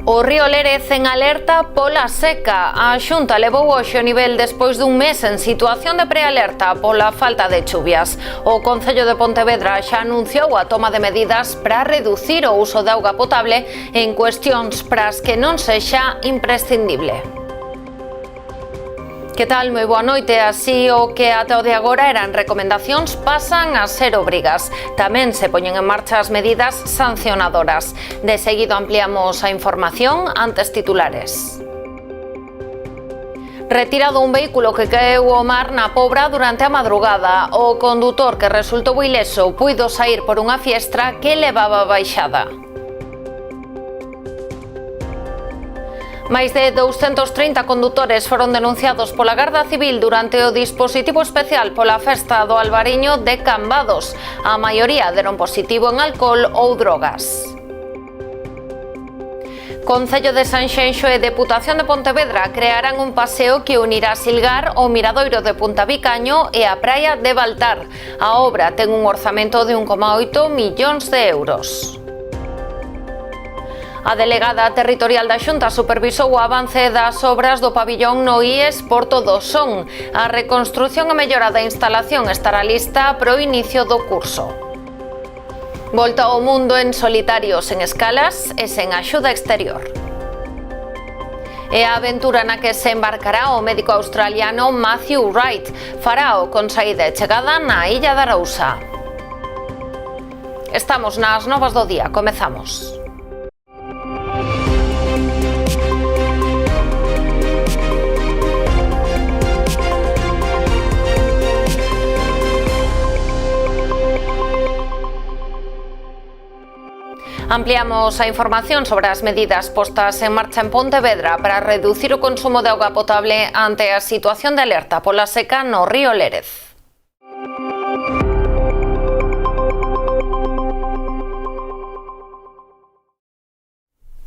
O río Lérez en alerta pola seca. A Xunta levou hoxe o nivel despois dun mes en situación de prealerta pola falta de chuvias. O Concello de Pontevedra xa anunciou a toma de medidas para reducir o uso de auga potable en cuestións pras que non sexa imprescindible. Que tal? Moi boa noite. Así o que ata o de agora eran recomendacións pasan a ser obrigas. Tamén se poñen en marcha as medidas sancionadoras. De seguido ampliamos a información antes titulares. Retirado un vehículo que caeu ao mar na Pobra durante a madrugada. O condutor que resultou ileso puido saír por unha fiestra que levaba baixada. Máis de 230 condutores foron denunciados pola Garda Civil durante o dispositivo especial pola festa do Albariño de Cambados. A maioría deron positivo en alcohol ou drogas. Concello de Sanxenxo e Deputación de Pontevedra crearán un paseo que unirá Silgar ao Miradoiro de Punta Vicaño e a praia de Baltar. A obra ten un orzamento de 1,8 millóns de euros. A delegada territorial da Xunta supervisou o avance das obras do pabillón no IES Porto do Son. A reconstrución e mellora da instalación estará lista para o inicio do curso. Volta ao mundo en solitario, sen escalas e sen axuda exterior. E a aventura na que se embarcará o médico australiano Matthew Wright fará o con saída e chegada na Illa da Arousa. Estamos nas novas do día, comezamos. Ampliamos a información sobre as medidas postas en marcha en Pontevedra para reducir o consumo de auga potable ante a situación de alerta pola seca no río Lérez.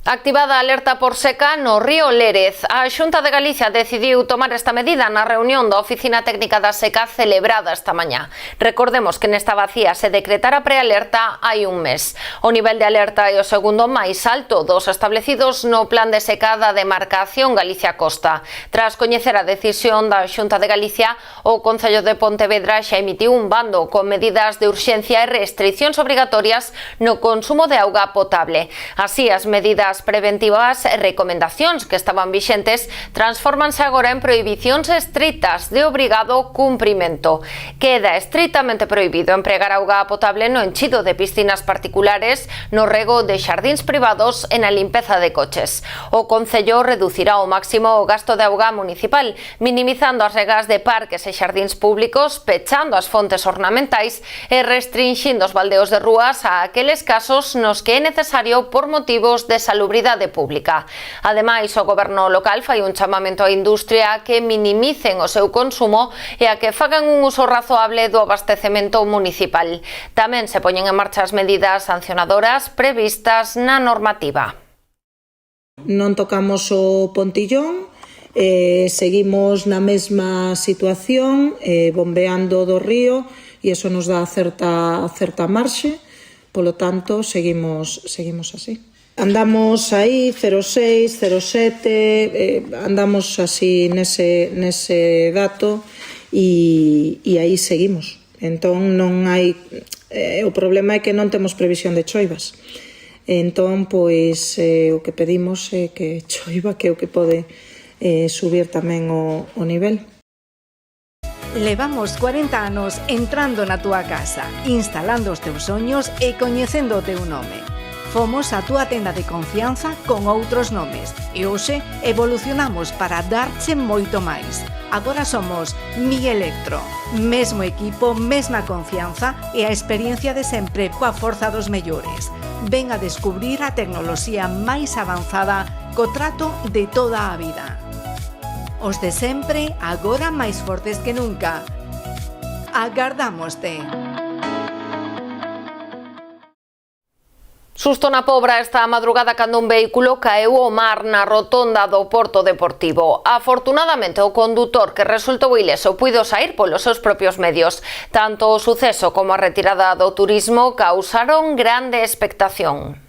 Activada a alerta por seca no río Lérez. A Xunta de Galicia decidiu tomar esta medida na reunión da Oficina Técnica da Seca celebrada esta mañá. Recordemos que nesta vacía se decretara prealerta hai un mes. O nivel de alerta é o segundo máis alto dos establecidos no plan de seca da demarcación Galicia Costa. Tras coñecer a decisión da Xunta de Galicia, o Concello de Pontevedra xa emitiu un bando con medidas de urxencia e restricións obrigatorias no consumo de auga potable. Así, as medidas preventivas e recomendacións que estaban vixentes transfórmanse agora en prohibicións estritas de obrigado cumprimento. Queda estritamente prohibido empregar auga potable no enchido de piscinas particulares, no rego de xardíns privados e na limpeza de coches. O Concello reducirá ao máximo o gasto de auga municipal, minimizando as regas de parques e xardíns públicos, pechando as fontes ornamentais e restrinxindo os baldeos de rúas a aqueles casos nos que é necesario por motivos de salubridade pública. Ademais, o goberno local fai un chamamento á industria que minimicen o seu consumo e a que fagan un uso razoable do abastecemento municipal. Tamén se poñen en marcha as medidas sancionadoras previstas na normativa. Non tocamos o Pontillón, seguimos na mesma situación, bombeando do río, e iso nos dá certa marxe, polo tanto, seguimos así. Andamos aí 06, 07, andamos así nese dato e aí seguimos. Entón non hai, o problema é que non temos previsión de choivas. Entón, pois, o que pedimos é que choiva, que é o que pode subir tamén o nivel. Levamos 40 anos entrando na túa casa, instalando os teus soños e coñecendo o teu nome. Fomos a túa tenda de confianza con outros nomes e hoxe evolucionamos para darche moito máis. Agora somos Mielectro, mesmo equipo, mesma confianza e a experiencia de sempre coa forza dos mellores. Ven a descubrir a tecnoloxía máis avanzada co trato de toda a vida. Os de sempre, agora máis fortes que nunca. Agardámoste. Susto na Pobra esta madrugada cando un vehículo caeu ao mar na rotonda do Porto Deportivo. Afortunadamente, o condutor que resultou ileso puido saír polos seus propios medios. Tanto o suceso como a retirada do turismo causaron grande expectación.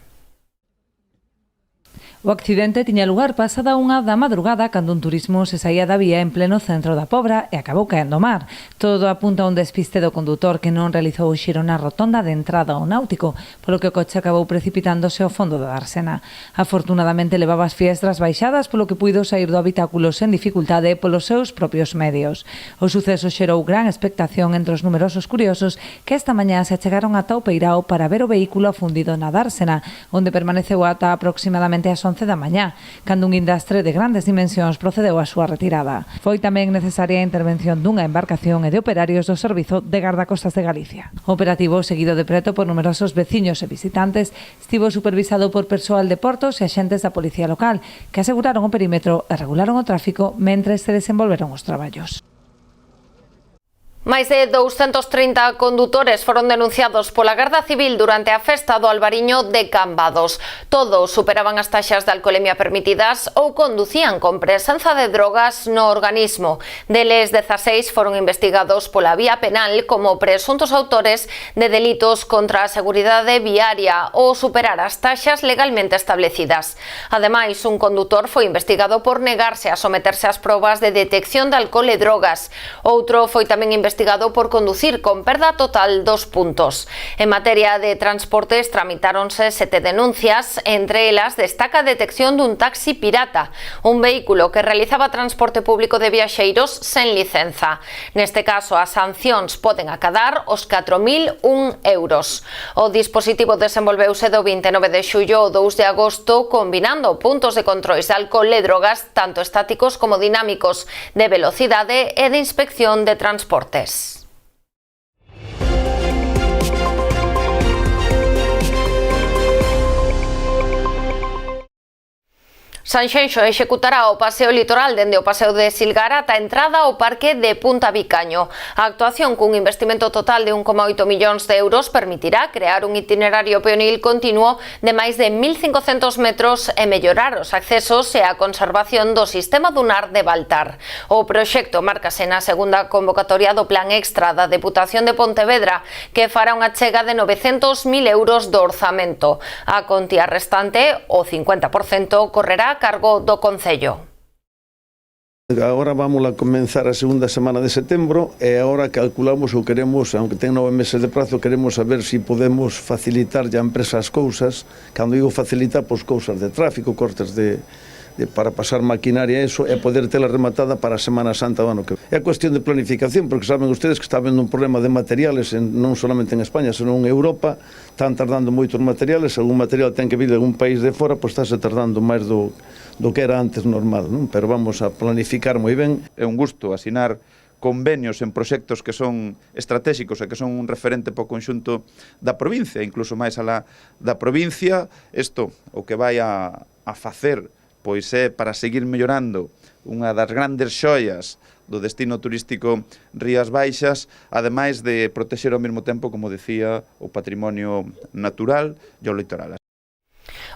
O accidente tiña lugar pasada 1 da madrugada cando un turismo se saía da vía en pleno centro da Pobra e acabou caendo ao mar. Todo apunta a un despiste do condutor que non realizou o xiro na rotonda de entrada ao náutico, polo que o coche acabou precipitándose ao fondo da dársena. Afortunadamente levaba as fiestras baixadas, polo que puido sair do habitáculo sen dificultade polos seus propios medios. O suceso xerou gran expectación entre os numerosos curiosos que esta mañá se achegaron ata o Peirao para ver o vehículo afundido na dársena, onde permaneceu ata aproximadamente as 11 da mañá, cando un guindastre de grandes dimensións procedeu á súa retirada. Foi tamén necesaria a intervención dunha embarcación e de operarios do Servizo de Gardacostas de Galicia. O operativo, seguido de preto por numerosos veciños e visitantes, estivo supervisado por persoal de portos e axentes da Policía Local, que aseguraron o perímetro e regularon o tráfico mentres se desenvolveron os traballos. Máis de 230 condutores foron denunciados pola Garda Civil durante a festa do Albariño de Cambados. Todos superaban as taxas de alcolemia permitidas ou conducían con presenza de drogas no organismo. Deles, 16 foron investigados pola vía penal como presuntos autores de delitos contra a seguridade viaria ou superar as taxas legalmente establecidas. Ademais, un condutor foi investigado por negarse a someterse ás probas de detección de alcohol e drogas. Outro foi tamén investigado por conducir con perda total 2 puntos. En materia de transportes tramitáronse 7 denuncias, entre elas destaca a detección dun taxi pirata, un vehículo que realizaba transporte público de viaxeiros sen licenza. Neste caso, as sancións poden acadar os 4.001 euros. O dispositivo desenvolveuse do 29 de xullo ao 2 de agosto, combinando puntos de controis de alcohol e drogas, tanto estáticos como dinámicos, de velocidade e de inspección de transporte. Sanxenxo executará o paseo litoral dende o paseo de Silgar ata a entrada ao parque de Punta Vicaño. A actuación cun investimento total de 1,8 millóns de euros permitirá crear un itinerario peonil continuo de máis de 1.500 metros e mellorar os accesos e a conservación do sistema dunar de Baltar. O proxecto márcase na segunda convocatoria do Plan Extra da Deputación de Pontevedra, que fará unha chega de 900.000 euros do orzamento. A contía restante, o 50%, correrá a cargo do Concello. Agora vamos a comenzar a segunda semana de setembro e agora calculamos ou queremos, aunque ten 9 meses de prazo, queremos saber se podemos facilitar a empresa as cousas. Cando digo facilitar, pois cousas de tráfico, cortes para pasar maquinaria e eso, e poder tela rematada para a Semana Santa do ano que é cuestión de planificación, porque saben ustedes que está habendo un problema de materiales non solamente en España, senón en Europa. Están tardando moitos materiales, algún material ten que vir de algún país de fora, pois estáse tardando máis do que era antes normal, non? Pero vamos a planificar moi ben. É un gusto asinar convenios en proxectos que son estratégicos e que son un referente para o conxunto da provincia, incluso máis alá da provincia. Isto o que vai a facer pois é para seguir mellorando unha das grandes xoias do destino turístico Rías Baixas, ademais de protexer ao mesmo tempo, como decía, o patrimonio natural e o litoral.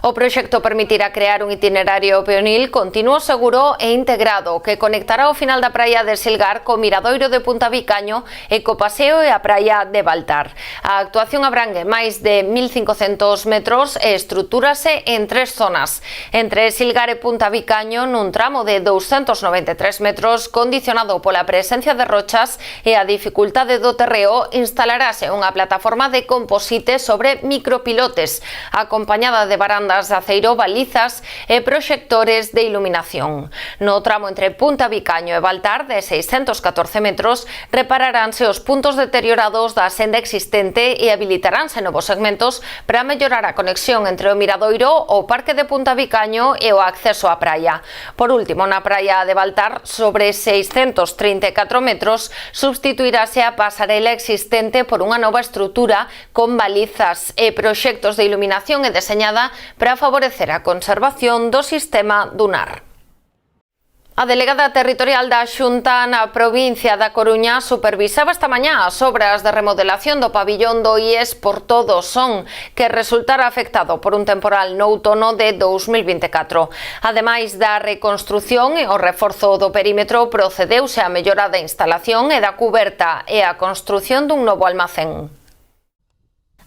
O proxecto permitirá crear un itinerario peonil continuo, seguro e integrado que conectará o final da praia de Silgar co miradoiro de Punta Vicaño e co paseo e a praia de Baltar. A actuación abrangue máis de 1.500 metros e estrutúrase en 3 zonas. Entre Silgar e Punta Vicaño, nun tramo de 293 metros, condicionado pola presencia de rochas e a dificultade do terreo, instalarase unha plataforma de composite sobre micropilotes, acompañada de barandas de aceiro, balizas e proxectores de iluminación. No tramo entre Punta Vicaño e Baltar, de 614 metros, repararánse os puntos deteriorados da senda existente e habilitaránse novos segmentos para mellorar a conexión entre o miradoiro, o parque de Punta Vicaño e o acceso á praia. Por último, na praia de Baltar, sobre 634 metros, substituirase a pasarela existente por unha nova estrutura con balizas e proxectos de iluminación e deseñada para favorecer a conservación do sistema dunar. A delegada territorial da Xunta na provincia da Coruña supervisaba esta mañá as obras de remodelación do pabillón do IES Porto Son, que resultara afectado por un temporal no outono de 2024. Ademais da reconstrución e o reforzo do perímetro, procedeuse a mellora da instalación e da cuberta e a construción dun novo almacén.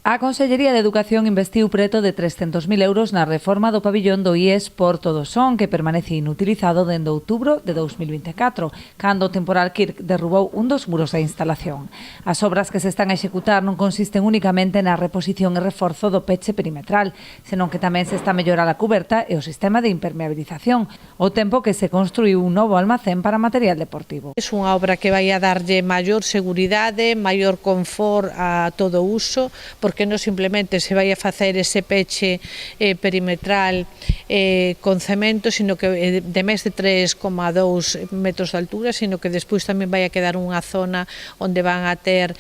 A Consellería de Educación investiu preto de 300.000 euros na reforma do pabillón do IES Porto do Son, que permanece inutilizado dende outubro de 2024, cando o temporal Kirk derrubou un dos muros da instalación. As obras que se están a executar non consisten únicamente na reposición e reforzo do peche perimetral, senón que tamén se está a mellorar a cuberta e o sistema de impermeabilización, ao tempo que se construiu un novo almacén para material deportivo. É unha obra que vai a darlle maior seguridade, maior confort a todo uso, porque non simplemente se vai a facer ese peche perimetral con cemento, sino que de máis de 3,2 metros de altura, sino que despois tamén vai a quedar unha zona onde van a ter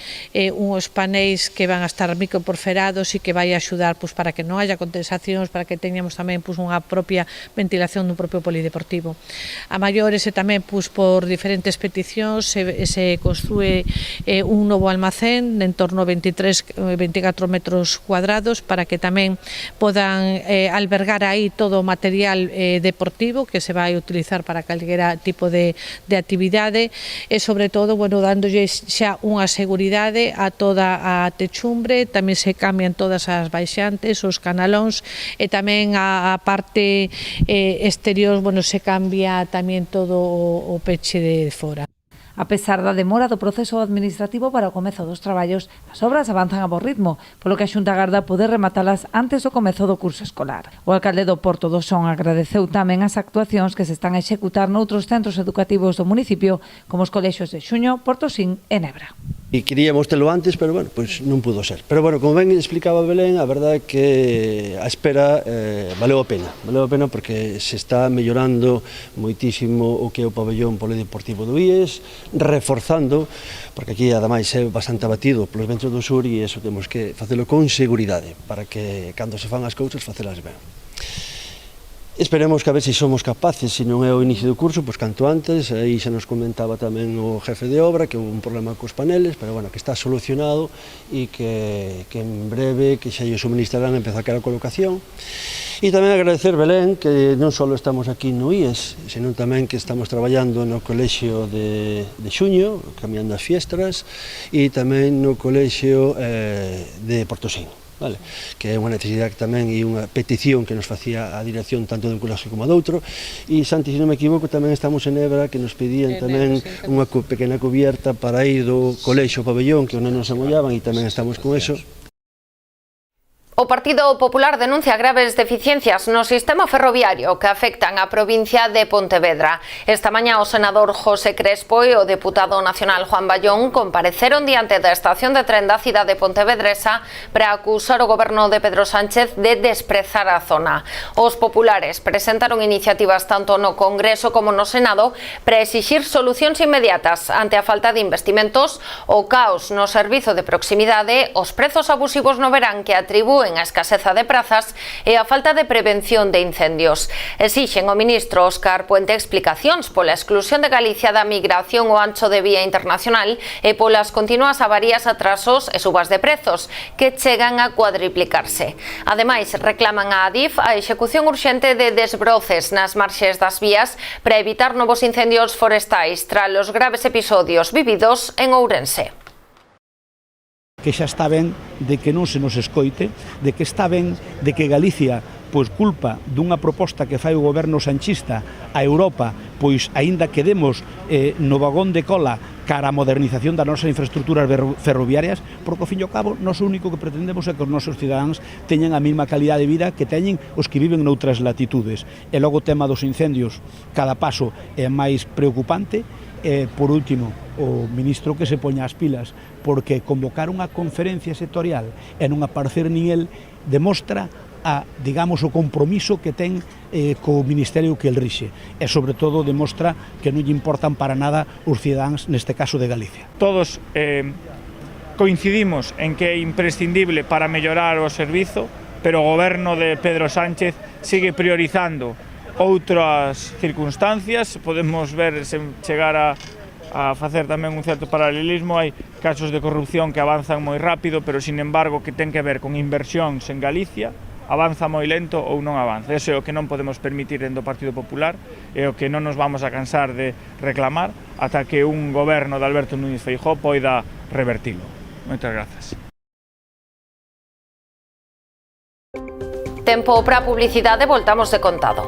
uns paneis que van a estar microporferados e que vai a axudar para que non haya condensacións, para que teñamos tamén unha propia ventilación dun propio polideportivo. A maiores e tamén por diferentes peticións se construe un novo almacén de en torno a 24 metros cuadrados para que tamén podan albergar aí todo o material deportivo que se vai utilizar para calquera tipo de actividade e, sobre todo, dándolle xa unha seguridade a toda a techumbre. Tamén se cambian todas as baixantes, os canalóns e tamén a parte exterior, se cambia tamén todo o peche de fora. A pesar da demora do proceso administrativo para o comezo dos traballos, as obras avanzan a bo ritmo, polo que a Xunta agarda poder rematalas antes do comezo do curso escolar. O alcalde do Porto do Son agradeceu tamén as actuacións que se están a executar noutros centros educativos do municipio, como os colexios de Xuño, Portosín e Nebra. E queríamos telo antes, pero pois non pudo ser. Pero como ben explicaba Belén, a verdade é que a espera valeu a pena porque se está mellorando moitísimo o que é o pabellón polideportivo do IES, reforzando, porque aquí ademais é bastante abatido polos ventos do sur e iso temos que facelo con seguridade para que cando se fan as cousas facelas ben. Esperemos que a ver se somos capaces, se non é o inicio do curso, pois canto antes. Aí xa nos comentaba tamén o jefe de obra que houve un problema cos paneles, pero que está solucionado e que en breve que xa lle suministrarán empezar a colocación. E tamén agradecer, Belén, que non só estamos aquí no IES, senón tamén que estamos traballando no colexio de Xuño, cambiando as fiestras, e tamén no colexio de Portosín. Que é unha necesidade tamén e unha petición que nos facía a dirección tanto dun colexio como doutro. E, Santi, se non me equivoco, tamén estamos en Nebra, que nos pedían tamén unha pequena cubierta para ir do colexio pabellón, que os nenos se mollaban, e tamén estamos con eso. O Partido Popular denuncia graves deficiencias no sistema ferroviario que afectan a provincia de Pontevedra. Esta mañá o senador José Crespo e o deputado nacional Juan Bayón compareceron diante da estación de tren da cidade pontevedresa para acusar o goberno de Pedro Sánchez de desprezar a zona. Os populares presentaron iniciativas tanto no Congreso como no Senado para exixir solucións inmediatas ante a falta de investimentos, o caos no servizo de proximidade, os prezos abusivos no verán que atribúen a escaseza de prazas e a falta de prevención de incendios. Exixen ao ministro Óscar Puente explicacións pola exclusión de Galicia da migración ao ancho de vía internacional e polas continuas avarías, atrasos e subas de prezos que chegan a cuadriplicarse. Ademais, reclaman a Adif a execución urxente de desbroces nas marxes das vías para evitar novos incendios forestais tras os graves episodios vividos en Ourense. Que xa está ben de que non se nos escoite, de que está ben de que Galicia, pois culpa dunha proposta que fai o goberno sanchista a Europa, pois aínda que demos no vagón de cola cara a modernización das nosas infraestructuras ferroviarias, porque ao fin e ao cabo nós o único que pretendemos é que os nosos cidadáns teñan a mesma calidad de vida que teñen os que viven noutras latitudes. E logo o tema dos incendios, cada paso é máis preocupante. Por último, o ministro que se poña as pilas, porque convocar unha conferencia sectorial e non aparecer nin el demostra o compromiso que ten co ministerio que el rixe e, sobre todo, demostra que non lle importan para nada os cidadáns, neste caso de Galicia. Todos coincidimos en que é imprescindible para mellorar o servizo, pero o goberno de Pedro Sánchez sigue priorizando outras circunstancias. Podemos ver sen chegar a facer tamén un certo paralelismo. Hai casos de corrupción que avanzan moi rápido, pero, sin embargo, que ten que ver con inversións en Galicia, avanza moi lento ou non avanza. Ese é o que non podemos permitir dentro do Partido Popular e o que non nos vamos a cansar de reclamar ata que un goberno de Alberto Núñez Feijóo poida revertilo. Moitas grazas. tempo para a publicidade, voltamos de contado.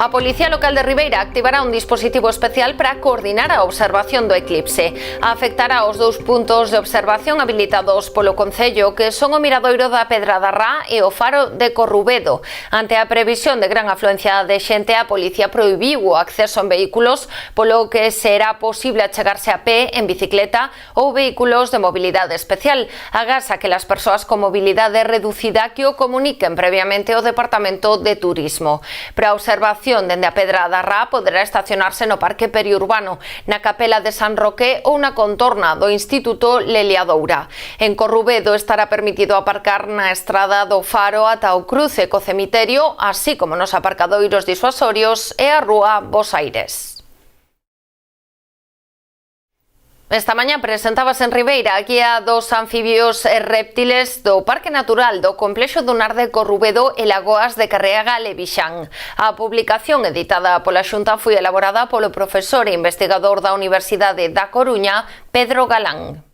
A Policía Local de Ribeira activará un dispositivo especial para coordinar a observación do eclipse. Afectará os 2 puntos de observación habilitados polo Concello, que son o Miradoiro da Pedra da Rá e o Faro de Corrubedo. Ante a previsión de gran afluencia de xente, a Policía prohibiu o acceso en vehículos, polo que será posible achegarse a pé, en bicicleta ou vehículos de mobilidade especial. Agás a que as persoas con mobilidade reducida que o comuniquen previamente ao Departamento de Turismo. Para a observación dende a Pedra da Rá poderá estacionarse no Parque Periurbano, na Capela de San Roque ou na contorna do Instituto Leliadoura. En Corrubedo estará permitido aparcar na estrada do Faro ata o cruce co cemiterio, así como nos aparcadoiros disuasorios e a Rúa Bos Aires. Esta mañá presentábase en Ribeira a guía dos anfibios e reptiles do Parque Natural do Complexo Dunar de Corrubedo e Lagoas de Carreaga Levixán. A publicación editada pola Xunta foi elaborada polo profesor e investigador da Universidade da Coruña, Pedro Galán.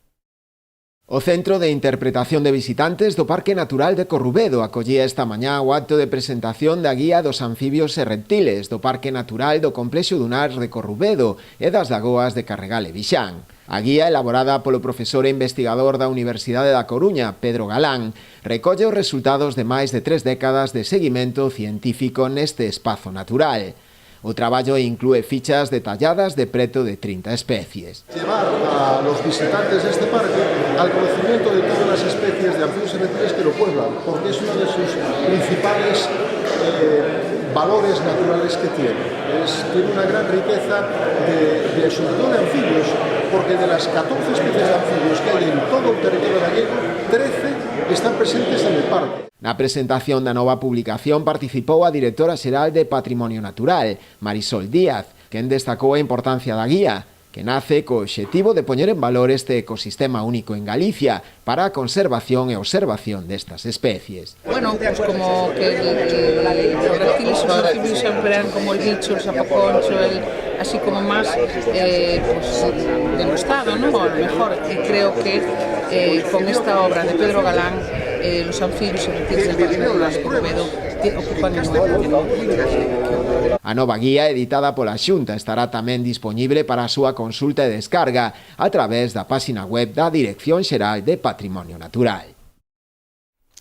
O Centro de Interpretación de Visitantes do Parque Natural de Corrubedo acollía esta mañá o acto de presentación da guía dos anfibios e reptiles do Parque Natural do Complexo Dunar de Corrubedo e das Lagoas de Carreaga Levixán. A guía, elaborada polo profesor e investigador da Universidade da Coruña, Pedro Galán, recolle os resultados de máis de 3 décadas de seguimento científico neste espazo natural. O traballo inclúe fichas detalladas de preto de 30 especies. Llevar a los visitantes de este parque al conocimiento de todas las especies de anfibios y reptiles que lo pueblan, porque es uno de sus principales valores naturales que tiene. Tiene una gran riqueza sobre todo de anfibios, porque de las 14 especies de anfibios que hay en todo el territorio gallego, 13 están presentes en el parque. Na presentación da nova publicación participou a directora xeral de Patrimonio Natural, Marisol Díaz, quen destacou a importancia da guía, que nace co obxectivo de poñer en valor este ecosistema único en Galicia para a conservación e observación destas especies. Bueno, pues como que los reptiles y los anfibios se emplean como el bicho, el sapoconcho, así como más pues, denostado, ¿no? A lo mejor, y creo que con esta obra de Pedro Galán los anfibios e reptiles del Parque Natural de Corrubedo ocupan este lugar. A nova guía editada pola Xunta estará tamén dispoñible para a súa consulta e descarga a través da páxina web da Dirección Xeral de Patrimonio Natural.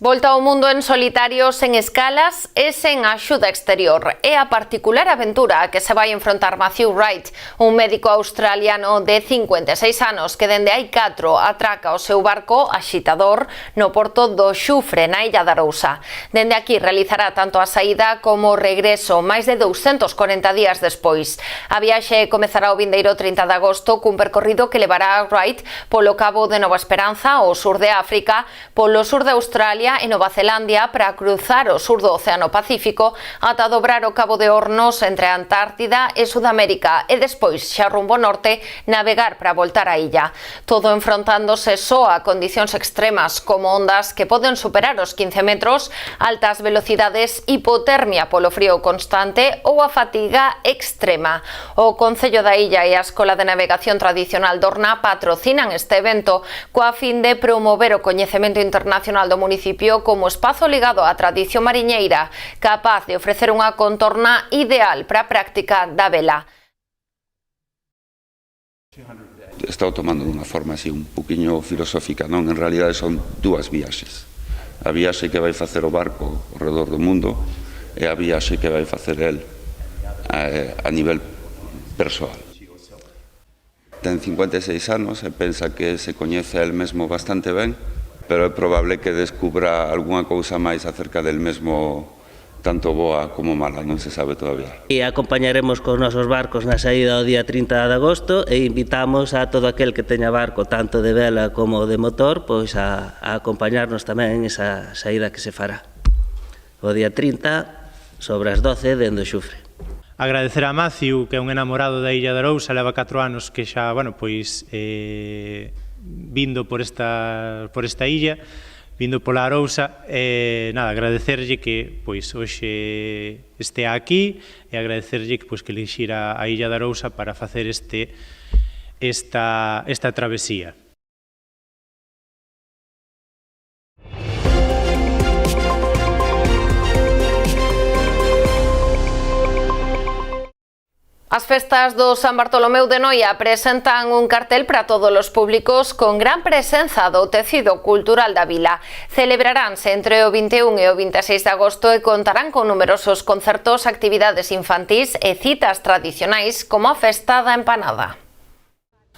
Volta ao mundo en solitario, sen escalas e sen axuda exterior. É a particular aventura a que se vai enfrontar Matthew Wright, un médico australiano de 56 anos que dende hai 4 atraca o seu barco Axitador no porto do Xufre, na Illa de Arousa. Dende aquí realizará tanto a saída como o regreso, máis de 240 días despois. A viaxe comezará o vindeiro 30 de agosto cun percorrido que levará a Wright polo Cabo de Nova Esperanza, ao sur de África, polo sur de Australia e Nova Zelandia para cruzar o sur do Océano Pacífico ata dobrar o Cabo de Hornos entre a Antártida e Sudamérica e despois xa rumbo norte navegar para voltar á illa. Todo enfrontándose só a condicións extremas como ondas que poden superar os 15 metros, altas velocidades, hipotermia polo frío constante ou a fatiga extrema. O Concello da Illa e a Escola de Navegación Tradicional Dorna patrocinan este evento coa fin de promover o coñecemento internacional do municipio como espazo ligado á tradición mariñeira, capaz de ofrecer unha contorna ideal para a práctica da vela. Está tomando dunha forma así un poquinho filosófica, non? En realidade son 2 viaxes. A viaxe que vai facer o barco ao redor do mundo e a viaxe que vai facer el a nivel persoal. Ten 56 anos e pensa que se coñece el mesmo bastante ben, pero é probable que descubra algunha cousa máis acerca del mesmo, tanto boa como mala, non se sabe todavía. E acompañaremos cos nosos barcos na saída o día 30 de agosto e invitamos a todo aquel que teña barco, tanto de vela como de motor, pois a acompañarnos tamén en esa saída que se fará. O día 30, sobre as 12, dende o Xufre. Agradecer a Matthew, que é un enamorado da Illa de Arousa, leva 4 anos que xa, bueno, pois vindo por esta illa, vindo pola Arousa, nada, agradecerlle que pois hoxe estea aquí e agradecerlle que elixira a Illa da Arousa para facer esta travesía. As festas do San Bartolomeu de Noia presentan un cartel para todos os públicos con gran presenza do tecido cultural da vila. Celebraránse entre o 21 e o 26 de agosto e contarán con numerosos concertos, actividades infantís e citas tradicionais como a Festa da Empanada.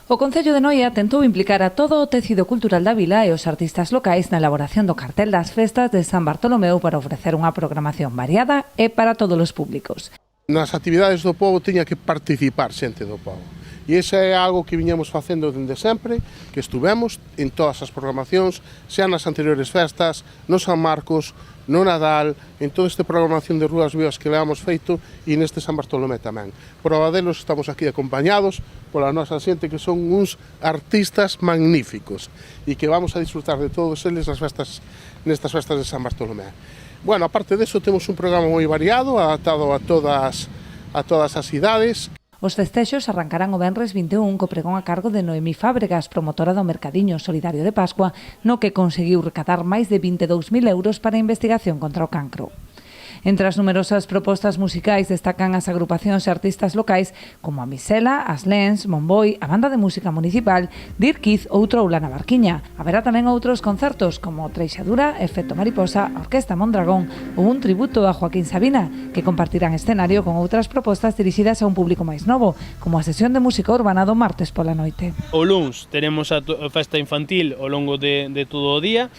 O Concello de Noia tentou implicar a todo o tecido cultural da vila e os artistas locais na elaboración do cartel das festas de San Bartolomeu para ofrecer unha programación variada e para todos os públicos. Nas actividades do povo tiña que participar xente do povo. E iso é algo que viñamos facendo dende sempre, que estuvemos en todas as programacións, xa nas anteriores festas, no San Marcos, no Nadal, en toda esta programación de Rúas Vivas que leamos feito e neste San Bartolomé tamén. Por abadelos estamos aquí acompañados pola nosa xente que son uns artistas magníficos e que vamos a disfrutar de todos eles nestas festas de San Bartolomé. Bueno, aparte deso, temos un programa moi variado, adaptado a todas as idades. Os festexos arrancarán o venres 21 co pregón a cargo de Noemí Fábregas, promotora do Mercadiño Solidario de Pascua, no que conseguiu recadar máis de 22.000 euros para a investigación contra o cancro. Entre as numerosas propostas musicais destacan as agrupacións e artistas locais como a Misela, as Lens, Monboi, a Banda de Música Municipal, Dirquiz ou Troula na Barquiña. Haberá tamén outros concertos como Treixadura, Efecto Mariposa, a Orquesta Mondragón ou un tributo a Joaquín Sabina, que compartirán escenario con outras propostas dirixidas a un público máis novo, como a sesión de música urbana do martes pola noite. O luns teremos a festa infantil ao longo de todo o día.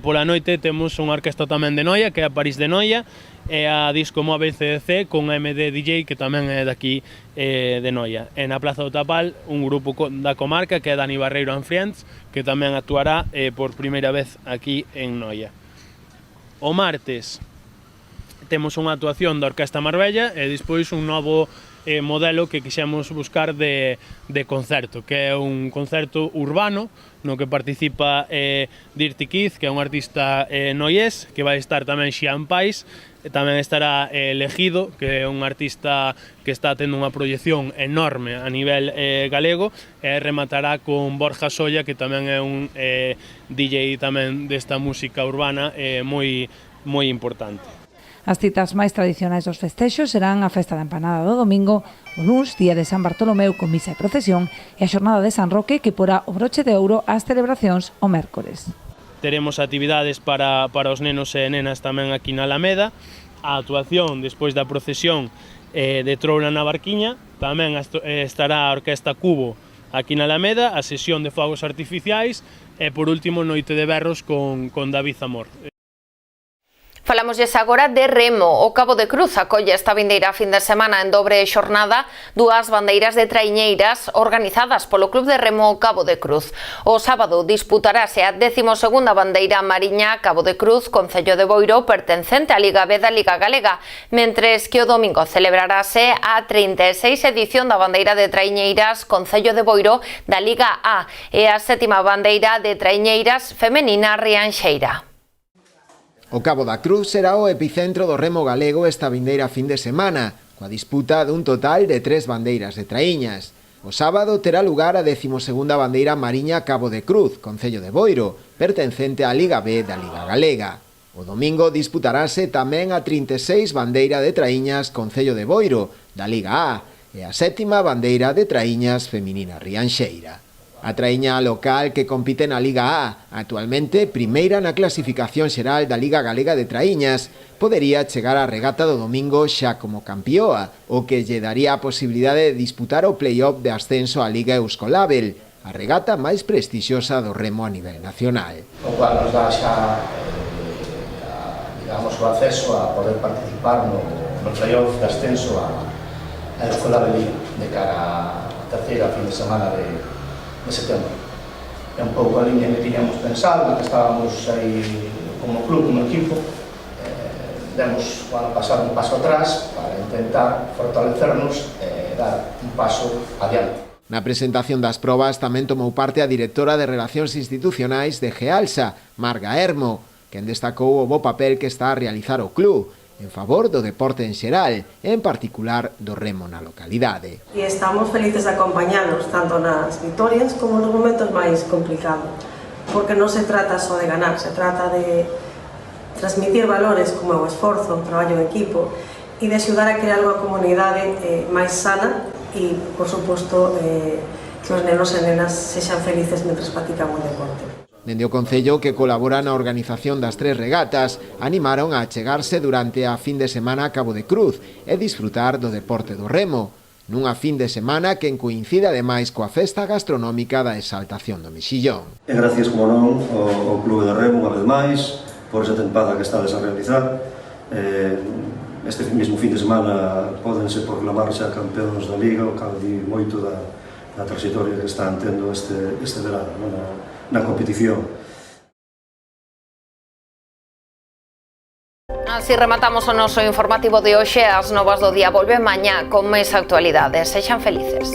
Pola noite temos unha orquesta tamén de Noia, que é a París de Noia, e a Disco Móvil CDC con a MD DJ, que tamén é daqui de Noia. E na Plaza do Tapal, un grupo da comarca, que é Dani Barreiro and Friends, que tamén actuará por primeira vez aquí en Noia. O martes temos unha actuación da Orquesta Marbella e despois un novo modelo que quixemos buscar de concerto, que é un concerto urbano no que participa Dirty Kid, que é un artista noiés, que vai estar tamén Xian Pais, tamén estará Legido, que é un artista que está tendo unha proyección enorme a nivel galego, e rematará con Borja Solla, que tamén é un DJ tamén desta música urbana moi importante. As citas máis tradicionais dos festexos serán a Festa da Empanada do domingo, o luns, día de San Bartolomeu con misa e procesión, e a xornada de San Roque, que porá o broche de ouro ás celebracións o mércores. Teremos actividades para os nenos e nenas tamén aquí na Alameda, a actuación despois da procesión de Troula na Barquiña, tamén estará a Orquesta Cubo aquí na Alameda, a sesión de fogos artificiais e, por último, noite de berros con David Zamor. Falámosles agora de remo. O Cabo de Cruz acolle esta vindeira fin de semana en dobre xornada dúas bandeiras de traiñeiras organizadas polo Club de Remo Cabo de Cruz. O sábado disputarase a 12ª bandeira mariña Cabo de Cruz, Concello de Boiro, pertencente á Liga B da Liga Galega, mentres que o domingo celebrarase a 36 edición da bandeira de traiñeiras Concello de Boiro da Liga A e a 7ª bandeira de traiñeiras femenina Rianxeira. O Cabo da Cruz será o epicentro do remo galego esta vindeira fin de semana, coa disputa dun total de 3 bandeiras de traíñas. O sábado terá lugar a 12ª bandeira mariña Cabo de Cruz, Concello de Boiro, pertencente á Liga B da Liga Galega. O domingo disputarase tamén a 36 bandeira de traíñas Concello de Boiro, da Liga A, e a 7ª bandeira de traíñas feminina Rianxeira. A traíña local que compite na Liga A, actualmente primeira na clasificación xeral da Liga Galega de Traíñas, podería chegar á regata do domingo xa como campioa, o que lle daría a posibilidade de disputar o play-off de ascenso á Liga Euskolabel, a regata máis prestixiosa do remo a nivel nacional. O cual nos dá xa digamos, o acceso a poder participar no play-off de ascenso a Euskolabel de cara á terceira fin de semana de setembro. É un pouco a línea que tiñamos pensado, que estábamos aí como club, como equipo. Demos o ano pasado un paso atrás para intentar fortalecernos e dar un paso adiante. Na presentación das probas tamén tomou parte a directora de Relacións Institucionais de Gealsa, Marga Hermo, quen destacou o bo papel que está a realizar o club en favor do deporte en xeral, en particular do remo na localidade. E estamos felices de acompañalos tanto nas vitorias como nos momentos máis complicados, porque non se trata só de ganar, se trata de transmitir valores como o esforzo, o traballo en equipo e de axudar a crear unha comunidade máis sana e, por suposto, que os nenos e nenas sexan felices mentre practican o deporte. Dende o Concello, que colabora na organización das 3 regatas, animaron a achegarse durante a fin de semana a Cabo de Cruz e disfrutar do deporte do remo, nunha fin de semana que coincide ademais coa festa gastronómica da Exaltación do Mexillón. E gracias, como non, ao Clube de Remo, unha vez máis, por esa tempada que estades a realizar. Este mesmo fin de semana pódense proclamar xa campeóns da Liga, o cal di moito da trayectoria que están tendo este verano na competición. Así rematamos o noso informativo de hoxe. As novas do día volven mañá con máis actualidades. Sexan felices.